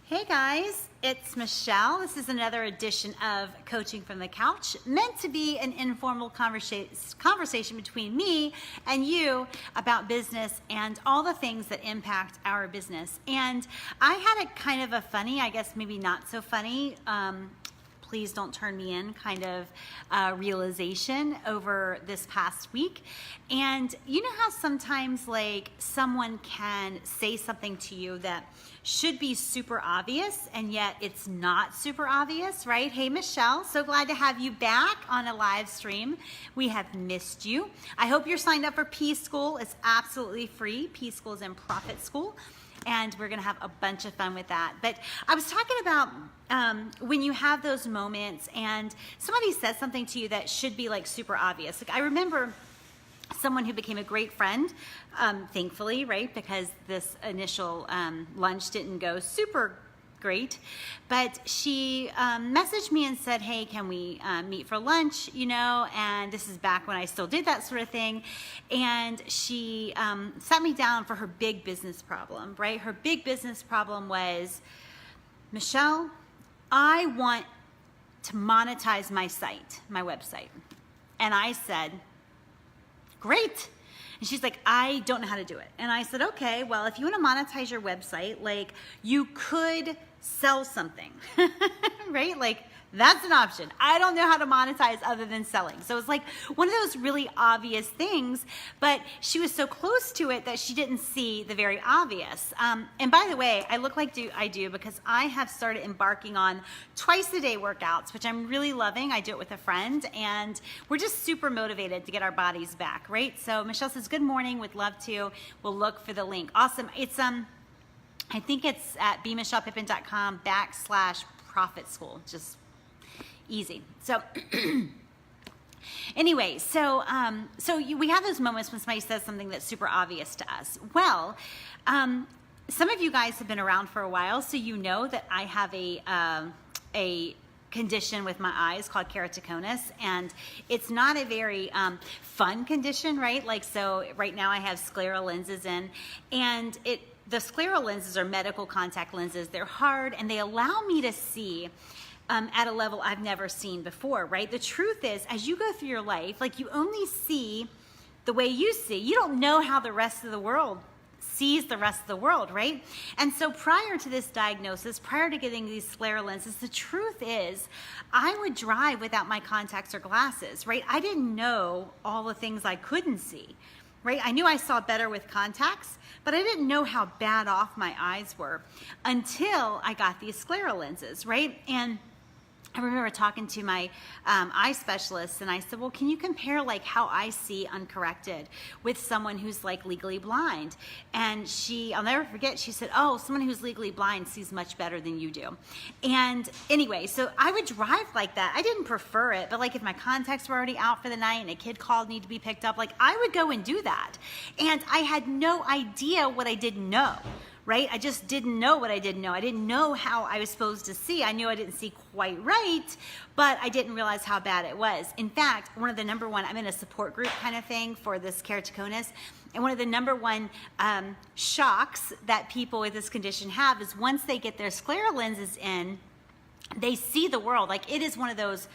Hey guys, it's Michelle. This is another edition of Coaching from the Couch, meant to be an informal conversation between me and you about business and all the things that impact our business. And I had a kind of a funny, I guess maybe not so funny, please don't turn me in kind of realization over this past week. And you know how sometimes like someone can say something to you that should be super obvious and yet it's not super obvious, right? Hey Michelle, so glad to have you back on a live stream. We have missed you. I hope you're signed up for P School. It's absolutely free. P School is in Profit School. And we're gonna have a bunch of fun with that. But I was talking about when you have those moments and somebody says something to you that should be like super obvious. Like I remember someone who became a great friend, thankfully, right? Because this initial lunch didn't go super great, but she messaged me and said, hey, can we meet for lunch, you know, and this is back when I still did that sort of thing, and she sat me down for her big business problem, right? Her big business problem was, Michelle, I want to monetize my site, my website. And I said, great. And she's like, I don't know how to do it. And I said, okay, well, if you want to monetize your website, like you could sell something, right? Like that's an option. I don't know how to monetize other than selling. So it's like one of those really obvious things, but she was so close to it that she didn't see the very obvious. And by the way, I look like I do because I have started embarking on twice a day workouts, which I'm really loving. I do it with a friend and we're just super motivated to get our bodies back, right? So Michelle says, good morning, would love to. We'll look for the link. Awesome. It's, I think it's at bmichellepippin.com/profit school. Just easy. So anyway, we have those moments when somebody says something that's super obvious to us. Well, some of you guys have been around for a while, so you know that I have a condition with my eyes called keratoconus, and it's not a very fun condition, right? Like, so right now I have scleral lenses in, and the scleral lenses are medical contact lenses. They're hard, and they allow me to see at a level I've never seen before, right? The truth is, as you go through your life, like you only see the way you see. You don't know how the rest of the world sees the rest of the world, right? And so prior to this diagnosis, prior to getting these scleral lenses, the truth is I would drive without my contacts or glasses, right? I didn't know all the things I couldn't see, right? I knew I saw better with contacts, but I didn't know how bad off my eyes were until I got these scleral lenses, right? And I remember talking to my eye specialist and I said, well, can you compare like how I see uncorrected with someone who's like legally blind? And I'll never forget, she said, oh, someone who's legally blind sees much better than you do. And anyway, so I would drive like that. I didn't prefer it, but like if my contacts were already out for the night and a kid called, need to be picked up, like I would go and do that. And I had no idea what I didn't know. Right? I just didn't know what I didn't know. I didn't know how I was supposed to see. I knew I didn't see quite right, but I didn't realize how bad it was. In fact, one of the number one, I'm in a support group kind of thing for this keratoconus, and one of the number one shocks that people with this condition have is once they get their scleral lenses in, they see the world. Like it is one of those,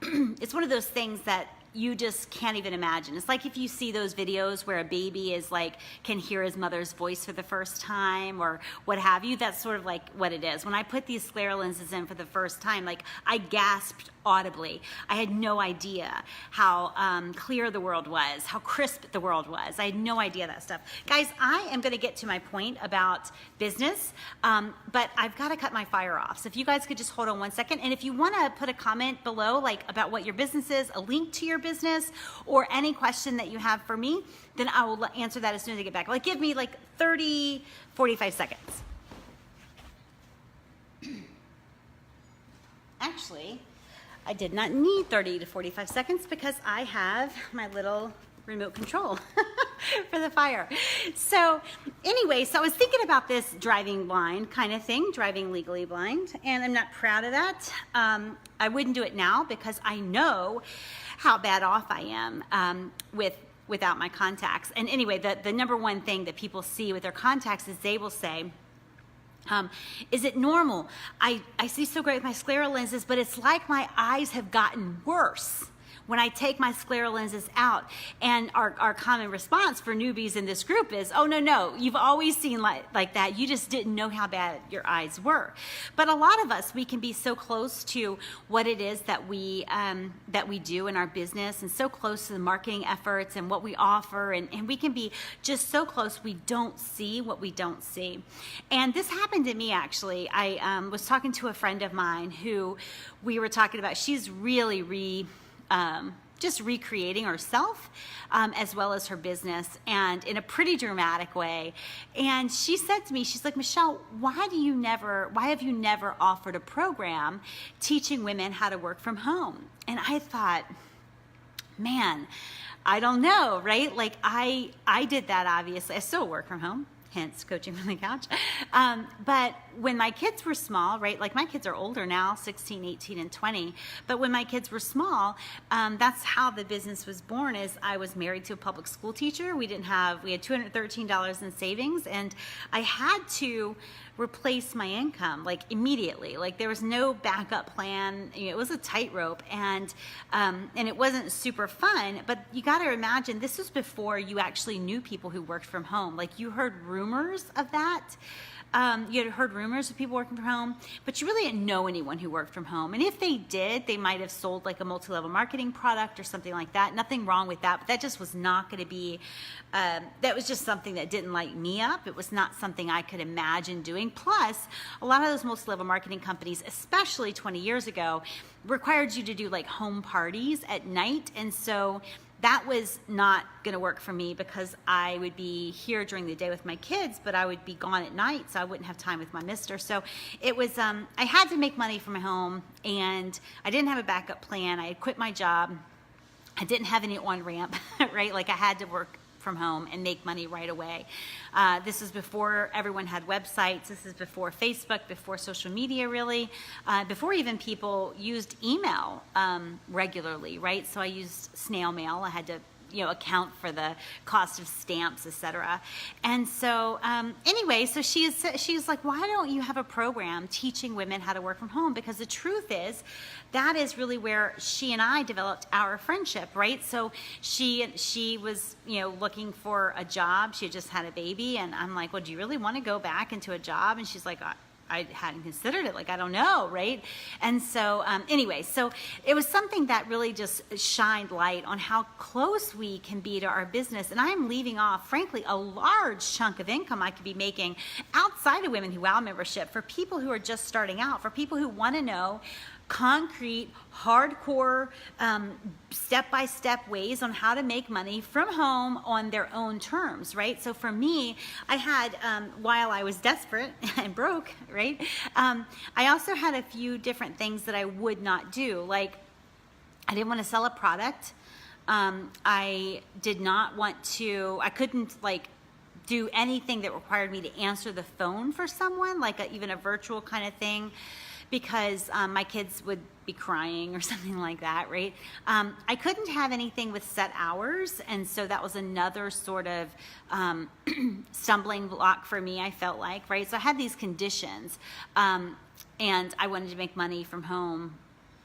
it's one of those things that you just can't even imagine. It's like if you see those videos where a baby is like, can hear his mother's voice for the first time or what have you, that's sort of like what it is. When I put these scleral lenses in for the first time, like I gasped audibly. I had no idea how clear the world was, how crisp the world was. I had no idea that stuff. Guys, I am gonna get to my point about business, but I've gotta cut my fire off. So if you guys could just hold on 1 second, and if you wanna put a comment below, like about what your business is, a link to your business, or any question that you have for me, then I will answer that as soon as I get back. Like give me like 30, 45 seconds. Actually, I did not need 30 to 45 seconds because I have my little remote control for the fire. So anyway, so I was thinking about this driving blind kind of thing, driving legally blind, and I'm not proud of that. I wouldn't do it now because I know how bad off I am without my contacts. And anyway, the number one thing that people see with their contacts is they will say, Is it normal? I see so great with my scleral lenses, but it's like my eyes have gotten worse when I take my scleral lenses out. And our common response for newbies in this group is, oh, no, you've always seen like that. You just didn't know how bad your eyes were. But a lot of us, we can be so close to what it is that we do in our business, and so close to the marketing efforts and what we offer. And we can be just so close, we don't see what we don't see. And this happened to me, actually. I was talking to a friend of mine who we were talking about. She's really just recreating herself, as well as her business, and in a pretty dramatic way. And she said to me, she's like, Michelle, why have you never offered a program teaching women how to work from home? And I thought, man, I don't know, right? Like I did that, obviously. I still work from home, hence coaching from the couch. But when my kids were small, right, like my kids are older now, 16, 18, and 20. But when my kids were small, that's how the business was born. Is I was married to a public school teacher. We had $213 in savings, and I had to replace my income like immediately. Like there was no backup plan. You know, it was a tightrope, and it wasn't super fun. But you got to imagine, this was before you actually knew people who worked from home. Like you heard rumors of that. You had heard rumors of people working from home, but you really didn't know anyone who worked from home. And if they did, they might have sold like a multi-level marketing product or something like that. Nothing wrong with that, but that just was not going to be, that was just something that didn't light me up. It was not something I could imagine doing. Plus, a lot of those multi-level marketing companies, especially 20 years ago, required you to do like home parties at night. And so that was not going to work for me, because I would be here during the day with my kids, but I would be gone at night, so I wouldn't have time with my mister. So it was, I had to make money from my home, and I didn't have a backup plan. I had quit my job. I didn't have any on-ramp, right? Like I had to work from home and make money right away. This is before everyone had websites. This is before Facebook, before social media, really, before even people used email regularly, right? So I used snail mail. I had to account for the cost of stamps, etc. And so anyway, so she's like, why don't you have a program teaching women how to work from home? Because the truth is, that is really where she and I developed our friendship, right? So she was, looking for a job. She had just had a baby, and I'm like, well, do you really want to go back into a job? And she's like, I hadn't considered it. Like, I don't know, right? And so anyway, so it was something that really just shined light on how close we can be to our business. And I'm leaving off, frankly, a large chunk of income I could be making outside of Women Who Wow membership for people who are just starting out, for people who want to know concrete, hardcore, step-by-step ways on how to make money from home on their own terms, right? So for me, I had, while I was desperate and broke, right, I also had a few different things that I would not do. Like, I didn't want to sell a product. I did not want to, I couldn't, do anything that required me to answer the phone for someone, like even a virtual kind of thing, because my kids would be crying or something like that, right? I couldn't have anything with set hours, and so that was another sort of stumbling block for me, I felt like, right? So I had these conditions, and I wanted to make money from home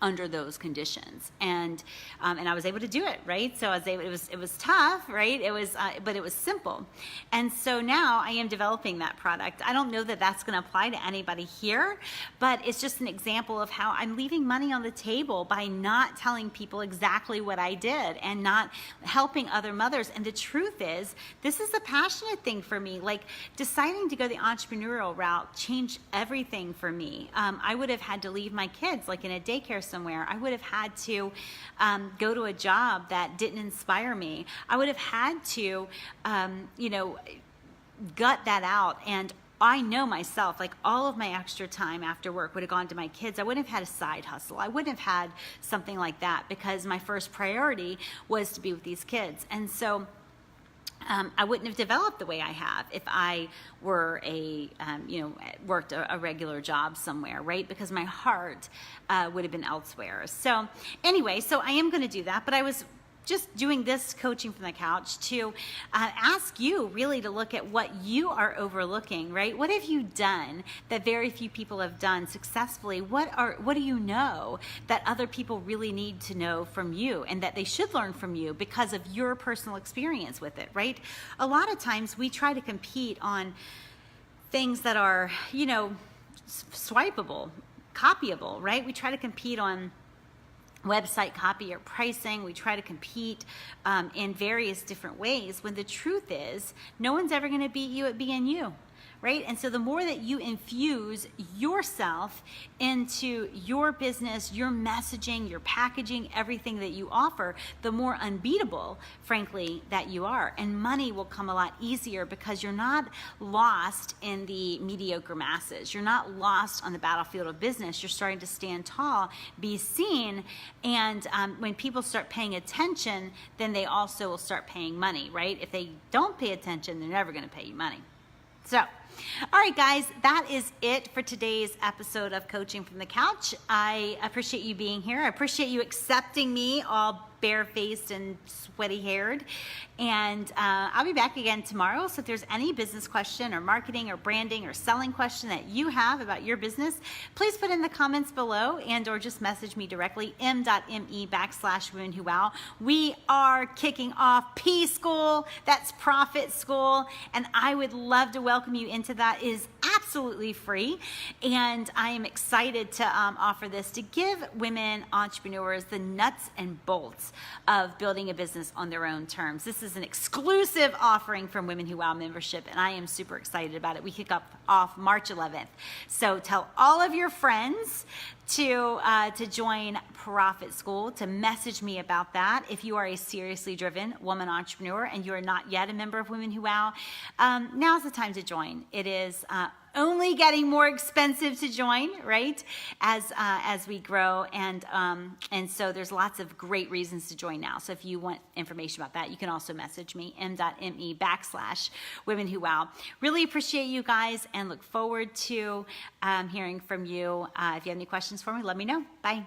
under those conditions, and I was able to do it, right? So I was able. It was tough, right? It was, but it was simple, and so now I am developing that product. I don't know that that's going to apply to anybody here, but it's just an example of how I'm leaving money on the table by not telling people exactly what I did and not helping other mothers. And the truth is, this is a passionate thing for me. Like, deciding to go the entrepreneurial route changed everything for me. I would have had to leave my kids, like in a daycare somewhere. I would have had to go to a job that didn't inspire me. I would have had to, gut that out. And I know myself, like all of my extra time after work would have gone to my kids. I wouldn't have had a side hustle. I wouldn't have had something like that, because my first priority was to be with these kids. And so I wouldn't have developed the way I have if I were worked a regular job somewhere, right? Because my heart would have been elsewhere. So anyway, so I am going to do that, but I was just doing this coaching from the couch to ask you really to look at what you are overlooking, right? What have you done that very few people have done successfully? What do you know that other people really need to know from you and that they should learn from you because of your personal experience with it, right? A lot of times we try to compete on things that are, swipeable, copyable, right? We try to compete on website copy or pricing. We try to compete in various different ways when the truth is no one's ever going to beat you at being you, right? And so the more that you infuse yourself into your business, your messaging, your packaging, everything that you offer, the more unbeatable, frankly, that you are. And money will come a lot easier because you're not lost in the mediocre masses. You're not lost on the battlefield of business. You're starting to stand tall, be seen, and when people start paying attention, then they also will start paying money, right? If they don't pay attention, they're never going to pay you money. So, all right, guys, that is it for today's episode of Coaching from the Couch. I appreciate you being here. I appreciate you accepting me all bare-faced and sweaty-haired. And I'll be back again tomorrow. So if there's any business question or marketing or branding or selling question that you have about your business, please put in the comments below and or just message me directly, m.me/Women Who Wow. We are kicking off P School. That's Profit School. And I would love to welcome you into that. It is absolutely free. And I am excited to offer this to give women entrepreneurs the nuts and bolts of building a business on their own terms. This is an exclusive offering from Women Who Wow membership, and I am super excited about it. We kick off March 11th. So tell all of your friends to join Profit School, to message me about that. If you are a seriously driven woman entrepreneur and you are not yet a member of Women Who Wow, now's the time to join. It is only getting more expensive to join, right? As we grow, and so there's lots of great reasons to join now. So if you want information about that, you can also message me, m.me/Women Who Wow. Really appreciate you guys and look forward to hearing from you. If you have any questions for me, let me know. Bye.